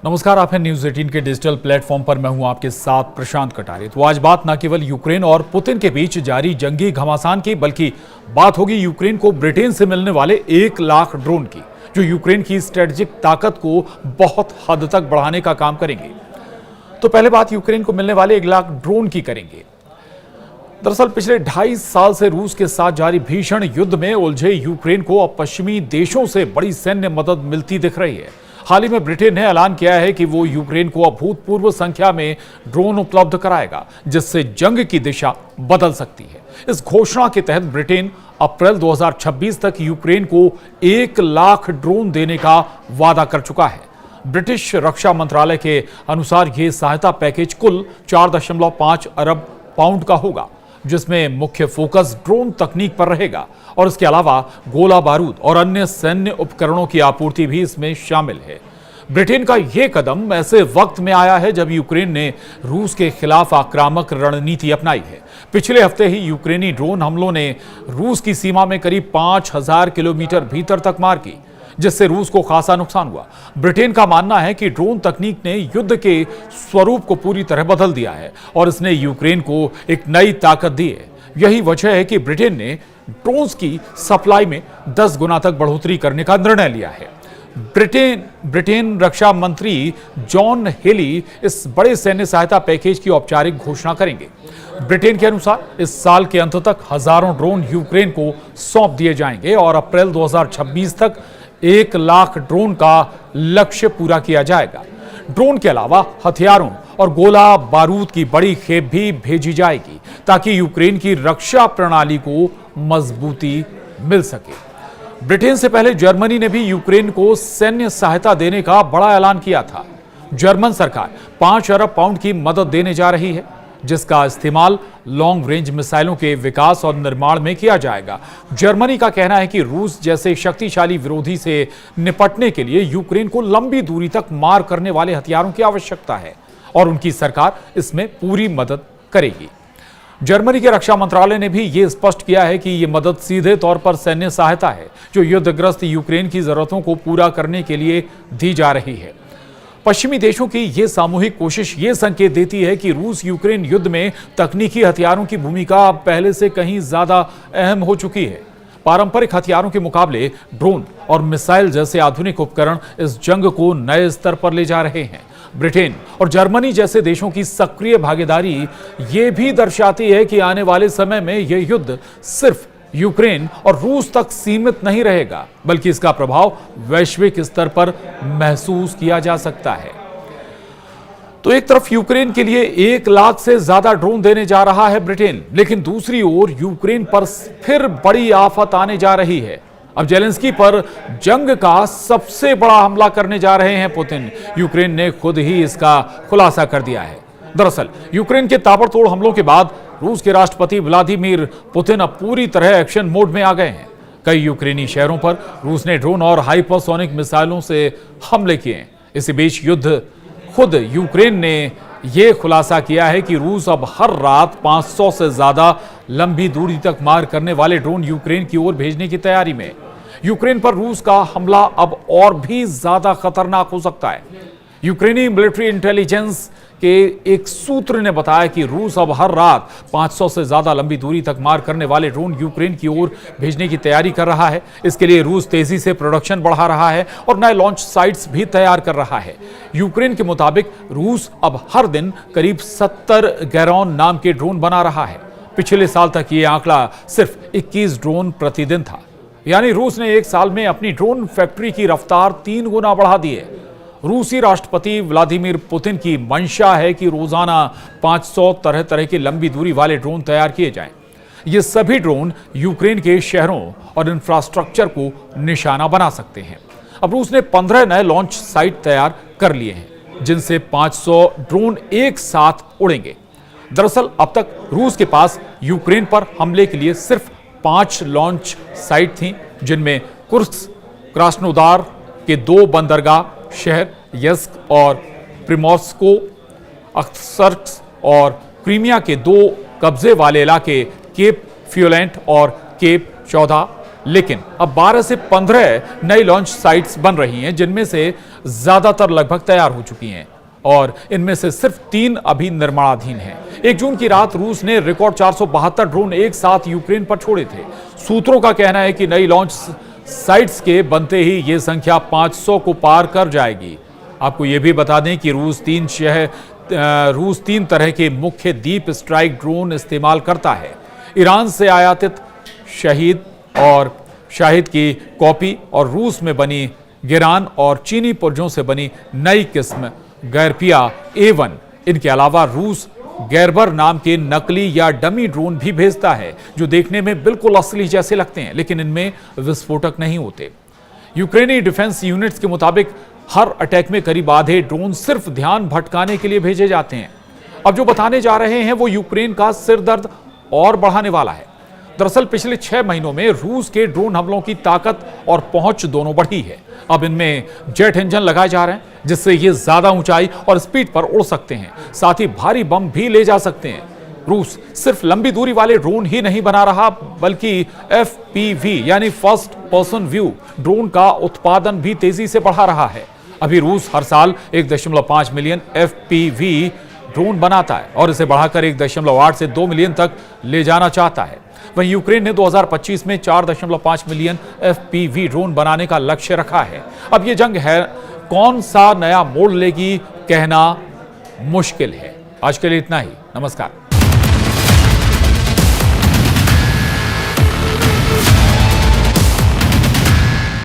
नमस्कार, आप हैं न्यूज 18 के डिजिटल प्लेटफॉर्म पर। मैं हूं आपके साथ प्रशांत कटारे। तो आज बात न केवल यूक्रेन और पुतिन के बीच जारी जंगी घमासान की, बल्कि बात होगी यूक्रेन को ब्रिटेन से मिलने वाले 1 लाख ड्रोन की, जो यूक्रेन की स्ट्रेटेजिक ताकत को बहुत हद तक बढ़ाने का काम करेंगे। तो पहले बात यूक्रेन को मिलने वाले 1 लाख ड्रोन की करेंगे। दरअसल पिछले 2.5 साल से रूस के साथ जारी भीषण युद्ध में उलझे यूक्रेन को अब पश्चिमी देशों से बड़ी सैन्य मदद मिलती दिख रही है। हाल ही में ब्रिटेन ने ऐलान किया है कि वो यूक्रेन को अभूतपूर्व संख्या में ड्रोन उपलब्ध कराएगा, जिससे जंग की दिशा बदल सकती है। इस घोषणा के तहत ब्रिटेन अप्रैल 2026 तक यूक्रेन को 1 लाख ड्रोन देने का वादा कर चुका है। ब्रिटिश रक्षा मंत्रालय के अनुसार यह सहायता पैकेज कुल 4.5 अरब पाउंड का होगा, जिसमें मुख्य फोकस ड्रोन तकनीक पर रहेगा और इसके अलावा गोला बारूद और अन्य सैन्य उपकरणों की आपूर्ति भी इसमें शामिल है। ब्रिटेन का यह कदम ऐसे वक्त में आया है जब यूक्रेन ने रूस के खिलाफ आक्रामक रणनीति अपनाई है। पिछले हफ्ते ही यूक्रेनी ड्रोन हमलों ने रूस की सीमा में करीब 5000 किलोमीटर भीतर तक मार की, जिससे रूस को खासा नुकसान हुआ। ब्रिटेन का मानना है कि ड्रोन तकनीक ने युद्ध के स्वरूप को पूरी तरह बदल दिया है और इसने यूक्रेन को एक नई ताकत दी है। यही वजह है कि ब्रिटेन ने ड्रोन्स की सप्लाई में 10 गुना तक बढ़ोतरी करने का निर्णय लिया है। ब्रिटेन रक्षा मंत्री जॉन हेली इस बड़े सैन्य सहायता पैकेज की औपचारिक घोषणा करेंगे। ब्रिटेन के अनुसार इस साल के अंत तक हजारों ड्रोन यूक्रेन को सौंप दिए जाएंगे और अप्रैल 2026 तक 1 लाख ड्रोन का लक्ष्य पूरा किया जाएगा। ड्रोन के अलावा हथियारों और गोला बारूद की बड़ी खेप भी भेजी जाएगी, ताकि यूक्रेन की रक्षा प्रणाली को मजबूती मिल सके। ब्रिटेन से पहले जर्मनी ने भी यूक्रेन को सैन्य सहायता देने का बड़ा ऐलान किया था। जर्मन सरकार 5 अरब पाउंड की मदद देने जा रही है, जिसका इस्तेमाल लॉन्ग रेंज मिसाइलों के विकास और निर्माण में किया जाएगा। जर्मनी का कहना है कि रूस जैसे शक्तिशाली विरोधी से निपटने के लिए यूक्रेन को लंबी दूरी तक मार करने वाले हथियारों की आवश्यकता है और उनकी सरकार इसमें पूरी मदद करेगी। जर्मनी के रक्षा मंत्रालय ने भी ये स्पष्ट किया है कि ये मदद सीधे तौर पर सैन्य सहायता है, जो युद्धग्रस्त यूक्रेन की जरूरतों को पूरा करने के लिए दी जा रही है। पश्चिमी देशों की यह सामूहिक कोशिश ये संकेत देती है कि रूस यूक्रेन युद्ध में तकनीकी हथियारों की भूमिका अब पहले से कहीं ज्यादा अहम हो चुकी है। पारंपरिक हथियारों के मुकाबले ड्रोन और मिसाइल जैसे आधुनिक उपकरण इस जंग को नए स्तर पर ले जा रहे हैं। ब्रिटेन और जर्मनी जैसे देशों की सक्रिय भागीदारी ये भी दर्शाती है कि आने वाले समय में यह युद्ध सिर्फ यूक्रेन और रूस तक सीमित नहीं रहेगा, बल्कि इसका प्रभाव वैश्विक स्तर पर महसूस किया जा सकता है। तो एक तरफ यूक्रेन के लिए 1 लाख से ज्यादा ड्रोन देने जा रहा है ब्रिटेन, लेकिन दूसरी ओर यूक्रेन पर फिर बड़ी आफत आने जा रही है। अब जेलेंस्की पर जंग का सबसे बड़ा हमला करने जा रहे हैं पुतिन। यूक्रेन ने खुद ही इसका खुलासा कर दिया है। दरअसल यूक्रेन के ताबड़तोड़ हमलों के बाद रूस के राष्ट्रपति व्लादिमीर पुतिन अब पूरी तरह एक्शन मोड में आ गए हैं। कई यूक्रेनी शहरों पर रूस ने ड्रोन और हाइपरसोनिक मिसाइलों से हमले किए हैं। इसी बीच खुद यूक्रेन ने यह खुलासा किया है कि रूस अब हर रात 500 से ज्यादा लंबी दूरी तक मार करने वाले ड्रोन यूक्रेन की ओर भेजने की तैयारी में। यूक्रेन पर रूस का हमला अब और भी ज्यादा खतरनाक हो सकता है। यूक्रेनी मिलिट्री इंटेलिजेंस के एक सूत्र ने बताया कि रूस अब हर रात 500 से ज्यादा लंबी दूरी तक मार करने वाले ड्रोन यूक्रेन की ओर भेजने की तैयारी कर रहा है। इसके लिए रूस तेजी से प्रोडक्शन बढ़ा रहा है और नए लॉन्च साइट्स भी तैयार कर रहा है। यूक्रेन के मुताबिक रूस अब हर दिन करीब 70 गैरॉन नाम के ड्रोन बना रहा है। पिछले साल तक ये आंकड़ा सिर्फ 21 ड्रोन प्रतिदिन था। यानी रूस ने 1 साल में अपनी ड्रोन फैक्ट्री की रफ्तार 3 गुना बढ़ा दी है। रूसी राष्ट्रपति व्लादिमीर पुतिन की मंशा है कि रोजाना 500 तरह तरह की लंबी दूरी वाले ड्रोन तैयार किए जाएं। ये सभी ड्रोन यूक्रेन के शहरों और इंफ्रास्ट्रक्चर को निशाना बना सकते हैं। अब रूस ने 15 नए लॉन्च साइट तैयार कर लिए हैं, जिनसे 500 ड्रोन एक साथ उड़ेंगे। दरअसल अब तक रूस के पास यूक्रेन पर हमले के लिए सिर्फ 5 लॉन्च साइट थी, जिनमें कुर्स्क, क्रास्नोदार के 2 बंदरगाह शहर यस्क और प्रिमोर्स्को, अक्सर्क्स और क्रीमिया के 2 कब्जे वाले इलाके केप फ्यूलेंट और केप चौधा लेकिन अब 12 से 15 नई लॉन्च साइट्स बन रही हैं, जिनमें से ज्यादातर लगभग तैयार हो चुकी हैं और इनमें से सिर्फ 3 अभी निर्माणाधीन हैं। 1 जून की रात रूस ने रिकॉर्ड 472 ड्रोन एक साथ यूक्रेन पर छोड़े थे। सूत्रों का कहना है कि नई लॉन्च साइट्स के बनते ही यह संख्या 500 को पार कर जाएगी। आपको यह भी बता दें कि रूस 3 तरह के मुख्य डीप स्ट्राइक ड्रोन इस्तेमाल करता है। ईरान से आयातित शाहिद की कॉपी और रूस में बनी गिरान और चीनी पुर्जों से बनी नई किस्म गैरपिया A1। इनके अलावा रूस गैरबर नाम के नकली या डमी ड्रोन भी भेजता है, जो देखने में बिल्कुल असली जैसे लगते हैं, लेकिन इनमें विस्फोटक नहीं होते। यूक्रेनी डिफेंस यूनिट्स के मुताबिक हर अटैक में करीब आधे ड्रोन सिर्फ ध्यान भटकाने के लिए भेजे जाते हैं। अब जो बताने जा रहे हैं वो यूक्रेन का सिरदर्द और बढ़ाने वाला है। दरअसल पिछले 6 महीनों में रूस के ड्रोन हमलों की ताकत और पहुंच दोनों बढ़ी है। अब इनमें जेट इंजन लगाए जा रहे हैं, जिससे ये ज्यादा ऊंचाई और स्पीड पर उड़ सकते हैं, साथ ही भारी बम भी ले जा सकते हैं। रूस सिर्फ लंबी दूरी वाले ड्रोन ही नहीं बना रहा, बल्कि FPV यानी फर्स्ट पर्सन व्यू ड्रोन का उत्पादन भी तेजी से बढ़ा रहा है। अभी रूस हर साल 1.5 मिलियन FPV ड्रोन बनाता है और इसे बढ़ाकर 1.8 से 2 मिलियन तक ले जाना चाहता है। वहीं यूक्रेन ने 2025 में 4.5 मिलियन FPV ड्रोन बनाने का लक्ष्य रखा है। अब ये जंग है कौन सा नया मोड़ लेगी, कहना मुश्किल है। आज के लिए इतना ही। नमस्कार।